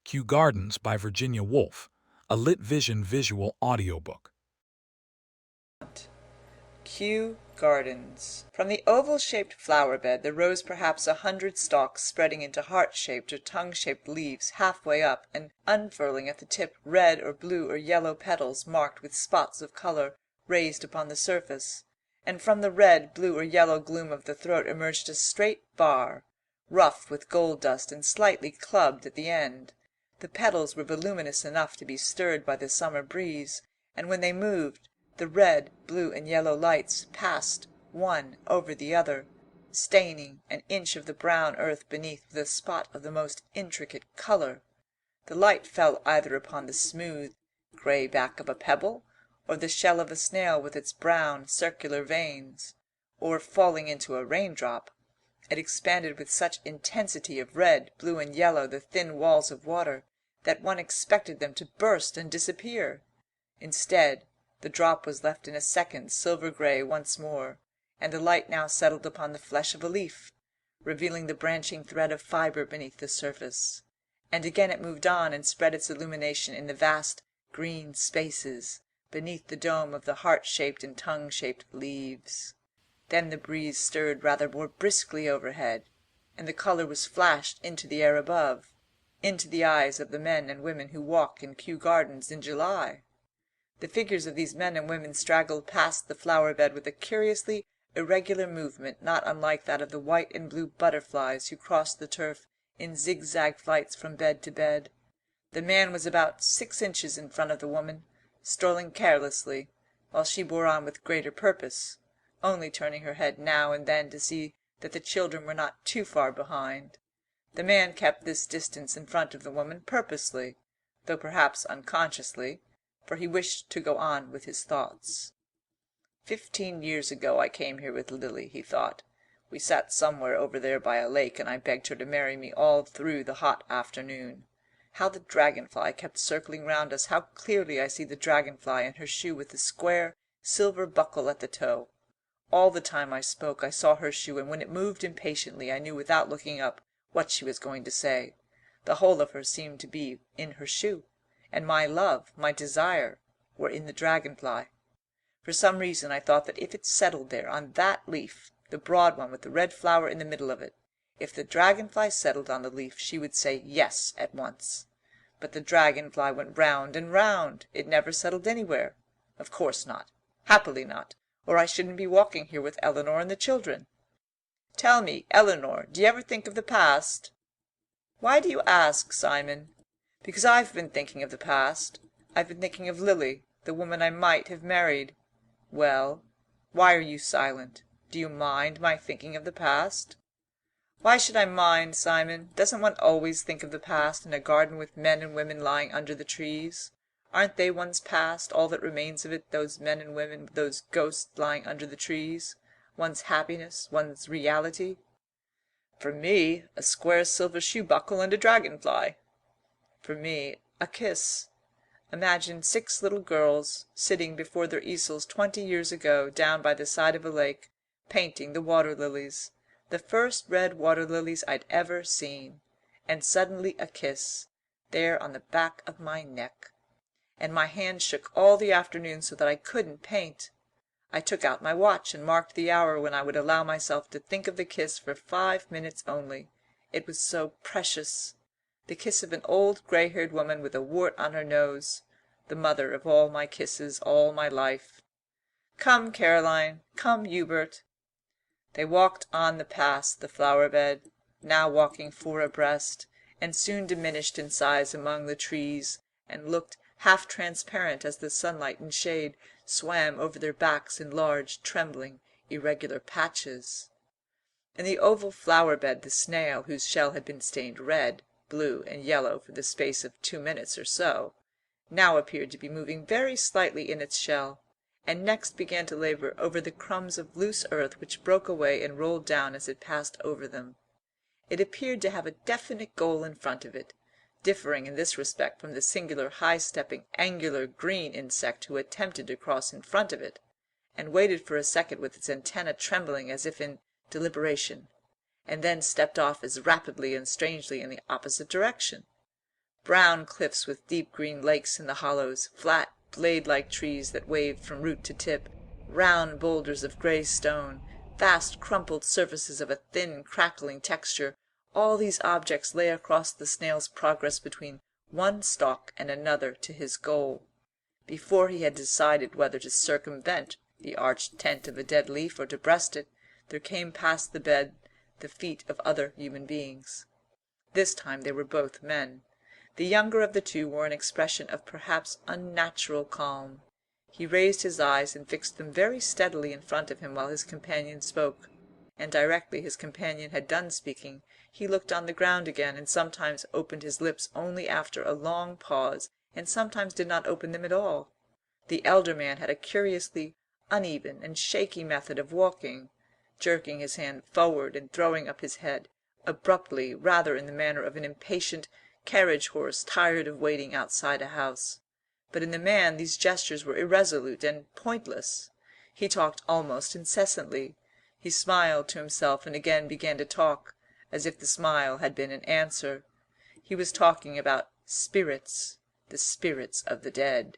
Kew Gardens by Virginia Woolf, a Lit Vision visual audiobook. Kew Gardens. From the oval-shaped flower-bed there rose perhaps 100 stalks spreading into heart-shaped or tongue-shaped leaves half-way up and unfurling at the tip red or blue or yellow petals marked with spots of colour raised upon the surface, and from the red, blue or yellow gloom of the throat emerged a straight bar, rough with gold dust and slightly clubbed at the end. The petals were voluminous enough to be stirred by the summer breeze, and when they moved, the red, blue and yellow lights passed one over the other, staining an inch of the brown earth beneath with a spot of the most intricate colour. The light fell either upon the smooth, grey back of a pebble, or the shell of a snail with its brown, circular veins, or, falling into a raindrop, it expanded with such intensity of red, blue and yellow the thin walls of water, that one expected them to burst and disappear. Instead, the drop was left in a second silver-grey once more, and the light now settled upon the flesh of a leaf, revealing the branching thread of fibre beneath the surface, and again it moved on and spread its illumination in the vast green spaces beneath the dome of the heart-shaped and tongue-shaped leaves. Then the breeze stirred rather more briskly overhead, and the colour was flashed into the air above, into the eyes of the men and women who walk in Kew Gardens in July. The figures of these men and women straggled past the flower-bed with a curiously irregular movement not unlike that of the white and blue butterflies who cross the turf in zigzag flights from bed to bed. The man was about 6 inches in front of the woman, strolling carelessly, while she bore on with greater purpose, only turning her head now and then to see that the children were not too far behind. The man kept this distance in front of the woman purposely, though perhaps unconsciously, for he wished to go on with his thoughts. 15 years ago I came here with Lily, he thought. We sat somewhere over there by a lake, and I begged her to marry me all through the hot afternoon. How the dragonfly kept circling round us! How clearly I see the dragonfly in her shoe with the square silver buckle at the toe. All the time I spoke I saw her shoe, and when it moved impatiently I knew without looking up what she was going to say. The whole of her seemed to be in her shoe, and my love, my desire, were in the dragonfly. For some reason I thought that if it settled there on that leaf, the broad one with the red flower in the middle of it, if the dragonfly settled on the leaf she would say yes at once. But the dragonfly went round and round. It never settled anywhere. Of course not. Happily not, or I shouldn't be walking here with Eleanor and the children. Tell me, Eleanor, do you ever think of the past? Why do you ask, Simon? Because I've been thinking of the past. I've been thinking of Lily, the woman I might have married. Well, why are you silent? Do you mind my thinking of the past? Why should I mind, Simon? Doesn't one always think of the past in a garden with men and women lying under the trees? Aren't they one's past, all that remains of it, those men and women, those ghosts lying under the trees? One's happiness, one's reality? For me, a square silver shoe-buckle and a dragonfly. For me, a kiss. Imagine 6 little girls sitting before their easels 20 years ago down by the side of a lake, painting the water-lilies, the first red water-lilies I'd ever seen, and suddenly a kiss, there on the back of my neck. And my hand shook all the afternoon so that I couldn't paint. I took out my watch and marked the hour when I would allow myself to think of the kiss for 5 minutes only. It was so precious. The kiss of an old grey-haired woman with a wart on her nose, the mother of all my kisses all my life. Come, Caroline, come, Hubert. They walked on past the flower-bed, now walking 4 abreast, and soon diminished in size among the trees, and looked half transparent as the sunlight and shade swam over their backs in large, trembling, irregular patches. In the oval flower-bed the snail, whose shell had been stained red, blue, and yellow for the space of 2 minutes or so, now appeared to be moving very slightly in its shell, and next began to labour over the crumbs of loose earth which broke away and rolled down as it passed over them. It appeared to have a definite goal in front of it, differing in this respect from the singular high-stepping angular green insect who attempted to cross in front of it, and waited for a second with its antennae trembling as if in deliberation, and then stepped off as rapidly and strangely in the opposite direction. brown cliffs with deep green lakes in the hollows, flat blade-like trees that waved from root to tip, round boulders of grey stone, vast crumpled surfaces of a thin crackling texture, all these objects lay across the snail's progress between one stalk and another to his goal. Before he had decided whether to circumvent the arched tent of a dead leaf or to breast it, there came past the bed the feet of other human beings. This time they were both men. The younger of the two wore an expression of perhaps unnatural calm. He raised his eyes and fixed them very steadily in front of him while his companion spoke, and directly his companion had done speaking, he looked on the ground again, and sometimes opened his lips only after a long pause, and sometimes did not open them at all. The elder man had a curiously uneven and shaky method of walking, jerking his hand forward and throwing up his head, abruptly, rather in the manner of an impatient carriage horse tired of waiting outside a house. But in the man these gestures were irresolute and pointless. He talked almost incessantly. He smiled to himself and again began to talk, as if the smile had been an answer. He was talking about spirits, the spirits of the dead,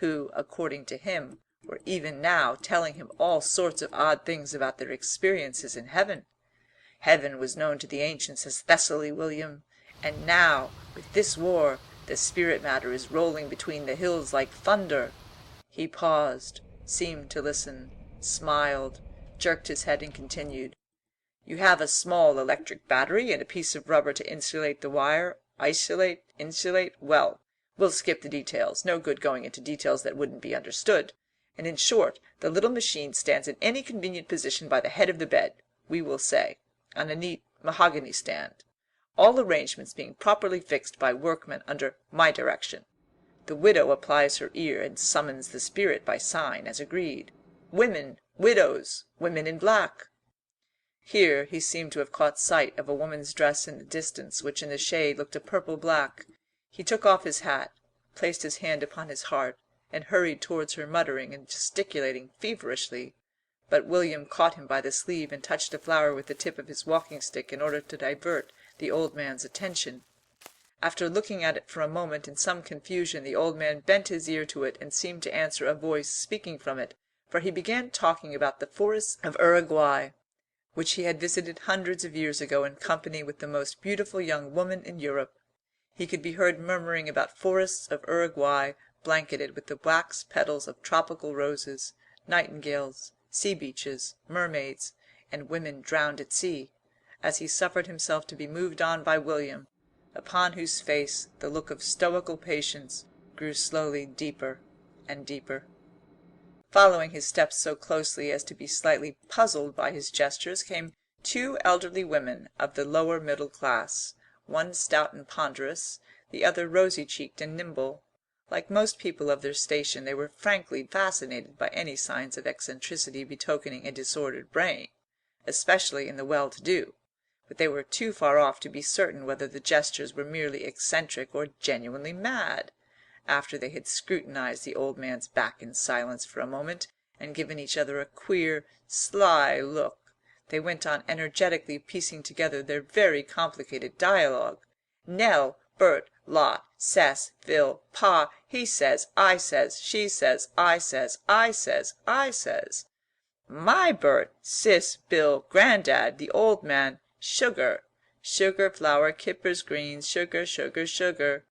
who, according to him, were even now telling him all sorts of odd things about their experiences in heaven. Heaven was known to the ancients as Thessaly, William, and now, with this war, the spirit matter is rolling between the hills like thunder. He paused, seemed to listen, smiled, jerked his head and continued. You have a small electric battery and a piece of rubber to insulate the wire. Insulate? Well, we'll skip the details. No good going into details that wouldn't be understood. And in short, the little machine stands in any convenient position by the head of the bed, we will say, on a neat mahogany stand, all arrangements being properly fixed by workmen under my direction. The widow applies her ear and summons the spirit by sign, as agreed. Women, widows, women in black. Here he seemed to have caught sight of a woman's dress in the distance, which in the shade looked a purple-black. He took off his hat, placed his hand upon his heart, and hurried towards her, muttering and gesticulating feverishly. But William caught him by the sleeve and touched a flower with the tip of his walking-stick in order to divert the old man's attention. After looking at it for a moment in some confusion, the old man bent his ear to it and seemed to answer a voice speaking from it, for he began talking about the forests of Uruguay, which he had visited hundreds of years ago in company with the most beautiful young woman in Europe. He could be heard murmuring about forests of Uruguay blanketed with the wax petals of tropical roses, nightingales, sea beaches, mermaids, and women drowned at sea, as he suffered himself to be moved on by William, upon whose face the look of stoical patience grew slowly deeper and deeper. Following his steps so closely as to be slightly puzzled by his gestures came two elderly women of the lower middle class, one stout and ponderous, the other rosy-cheeked and nimble. Like most people of their station, they were frankly fascinated by any signs of eccentricity betokening a disordered brain, especially in the well-to-do, but they were too far off to be certain whether the gestures were merely eccentric or genuinely mad. After they had scrutinized the old man's back in silence for a moment, and given each other a queer, sly look, they went on energetically piecing together their very complicated dialogue. Nell, Bert, Lot, Cess, Phil, Pa, he says, I says, she says, I says, I says, I says. My Bert, Sis, Bill, Grandad, the old man, sugar, sugar, flour, kippers, greens, sugar, sugar, sugar.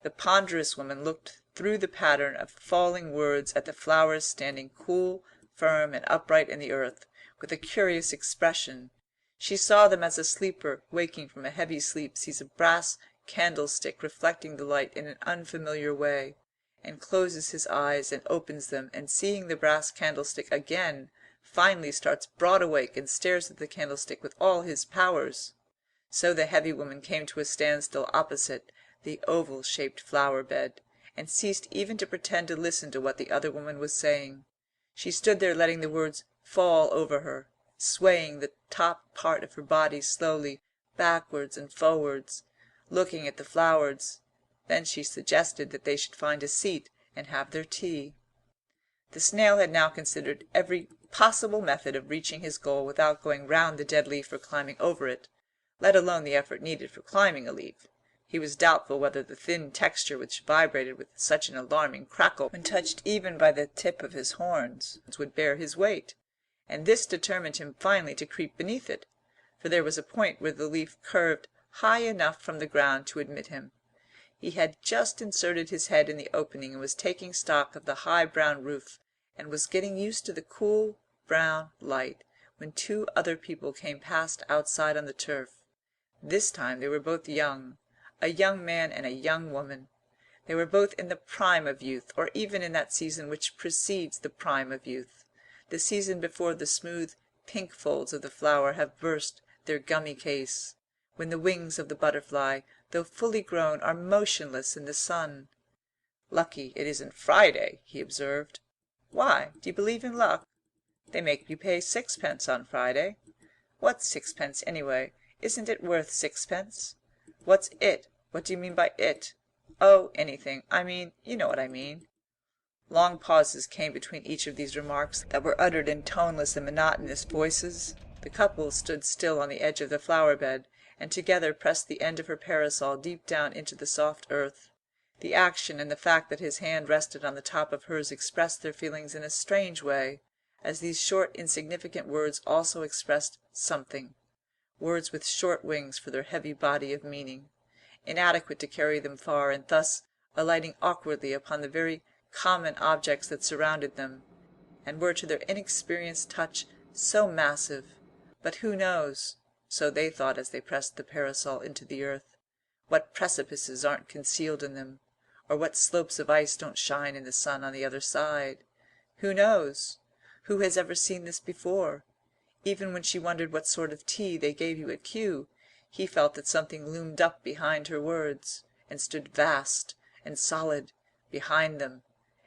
The ponderous woman looked through the pattern of falling words at the flowers standing cool, firm, and upright in the earth, with a curious expression. She saw them as a sleeper waking from a heavy sleep sees a brass candlestick reflecting the light in an unfamiliar way, and closes his eyes and opens them, and seeing the brass candlestick again, finally starts broad awake and stares at the candlestick with all his powers. So the heavy woman came to a standstill opposite the oval-shaped flower-bed, and ceased even to pretend to listen to what the other woman was saying. She stood there letting the words fall over her, swaying the top part of her body slowly backwards and forwards, looking at the flowers. Then she suggested that they should find a seat and have their tea. The snail had now considered every possible method of reaching his goal without going round the dead leaf or climbing over it, let alone the effort needed for climbing a leaf. He was doubtful whether the thin texture which vibrated with such an alarming crackle when touched even by the tip of his horns would bear his weight, and this determined him finally to creep beneath it, for there was a point where the leaf curved high enough from the ground to admit him. He had just inserted his head in the opening and was taking stock of the high brown roof and was getting used to the cool brown light when two other people came past outside on the turf. This time they were both young, a young man and a young woman. They were both in the prime of youth, or even in that season which precedes the prime of youth, the season before the smooth pink folds of the flower have burst their gummy case, when the wings of the butterfly, though fully grown, are motionless in the sun. "Lucky it isn't Friday," he observed. "Why, do you believe in luck? They make you pay sixpence on Friday." "What's sixpence, anyway? Isn't it worth sixpence?" "What's it? What do you mean by it?" "Oh, anything. I mean, you know what I mean." Long pauses came between each of these remarks that were uttered in toneless and monotonous voices. The couple stood still on the edge of the flower bed, and together pressed the end of her parasol deep down into the soft earth. The action and the fact that his hand rested on the top of hers expressed their feelings in a strange way, as these short insignificant words also expressed something, words with short wings for their heavy body of meaning, inadequate to carry them far, and thus alighting awkwardly upon the very common objects that surrounded them, and were to their inexperienced touch so massive. But who knows, so they thought as they pressed the parasol into the earth, what precipices aren't concealed in them, or what slopes of ice don't shine in the sun on the other side? Who knows? Who has ever seen this before? Even when she wondered what sort of tea they gave you at Kew, he felt that something loomed up behind her words, and stood vast and solid behind them,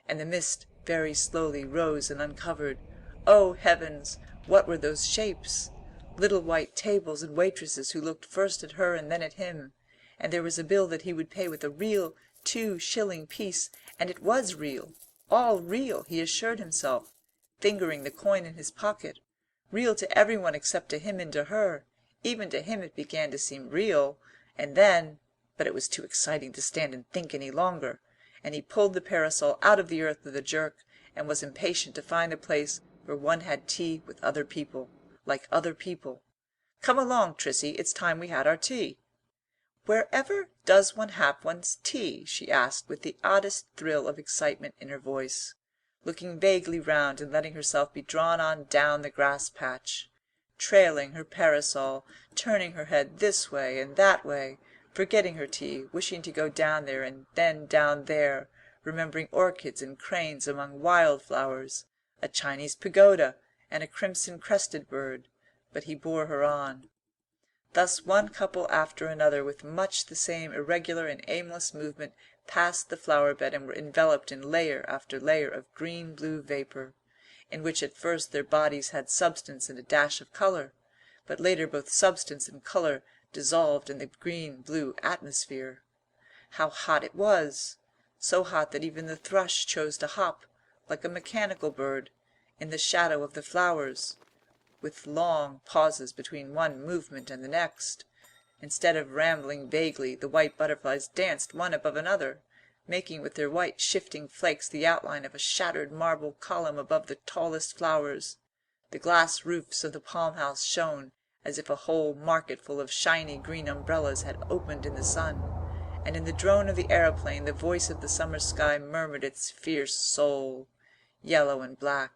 and the mist very slowly rose and uncovered. Oh, heavens! What were those shapes? Little white tables and waitresses who looked first at her and then at him, and there was a bill that he would pay with a real 2-shilling piece, and it was real, all real, he assured himself, fingering the coin in his pocket, real to everyone except to him and to her. Even to him it began to seem real, and then, but it was too exciting to stand and think any longer, and he pulled the parasol out of the earth with a jerk, and was impatient to find the place where one had tea with other people, like other people. "Come along, Trissy, it's time we had our tea." "Wherever does one have one's tea?" she asked with the oddest thrill of excitement in her voice, looking vaguely round and letting herself be drawn on down the grass patch, trailing her parasol, turning her head this way and that way, forgetting her tea, wishing to go down there and then down there, remembering orchids and cranes among wild flowers, a Chinese pagoda and a crimson-crested bird, but he bore her on. Thus one couple after another, with much the same irregular and aimless movement, passed the flower bed and were enveloped in layer after layer of green-blue vapour, in which at first their bodies had substance and a dash of colour, but later both substance and colour dissolved in the green-blue atmosphere. How hot it was! So hot that even the thrush chose to hop, like a mechanical bird, in the shadow of the flowers, with long pauses between one movement and the next. Instead of rambling vaguely, the white butterflies danced one above another, making with their white shifting flakes the outline of a shattered marble column above the tallest flowers. The glass roofs of the palm house shone as if a whole market full of shiny green umbrellas had opened in the sun, and in the drone of the aeroplane the voice of the summer sky murmured its fierce soul. Yellow and black,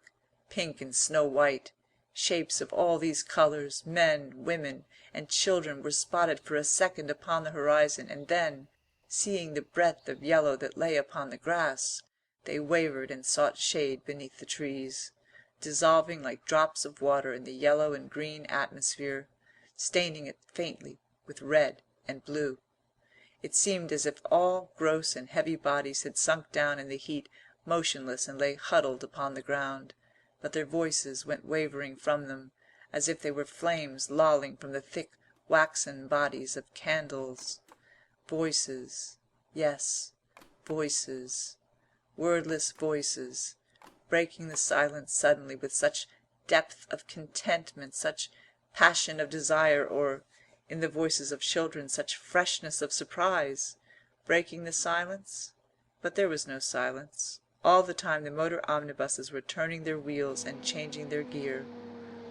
pink and snow-white, shapes of all these colours, men, women, and children, were spotted for a second upon the horizon, and then, seeing the breadth of yellow that lay upon the grass, they wavered and sought shade beneath the trees, dissolving like drops of water in the yellow and green atmosphere, staining it faintly with red and blue. It seemed as if all gross and heavy bodies had sunk down in the heat motionless and lay huddled upon the ground, but their voices went wavering from them, as if they were flames lolling from the thick waxen bodies of candles. Voices, yes, voices, wordless voices, breaking the silence suddenly with such depth of contentment, such passion of desire, or in the voices of children such freshness of surprise, breaking the silence? But there was no silence. All the time the motor omnibuses were turning their wheels and changing their gear.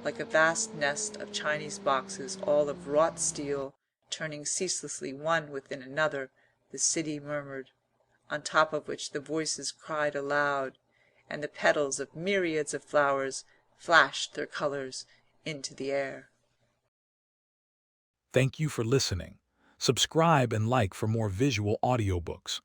Like a vast nest of Chinese boxes, all of wrought steel, turning ceaselessly one within another, the city murmured, on top of which the voices cried aloud, and the petals of myriads of flowers flashed their colors into the air. Thank you for listening. Subscribe and like for more visual audiobooks.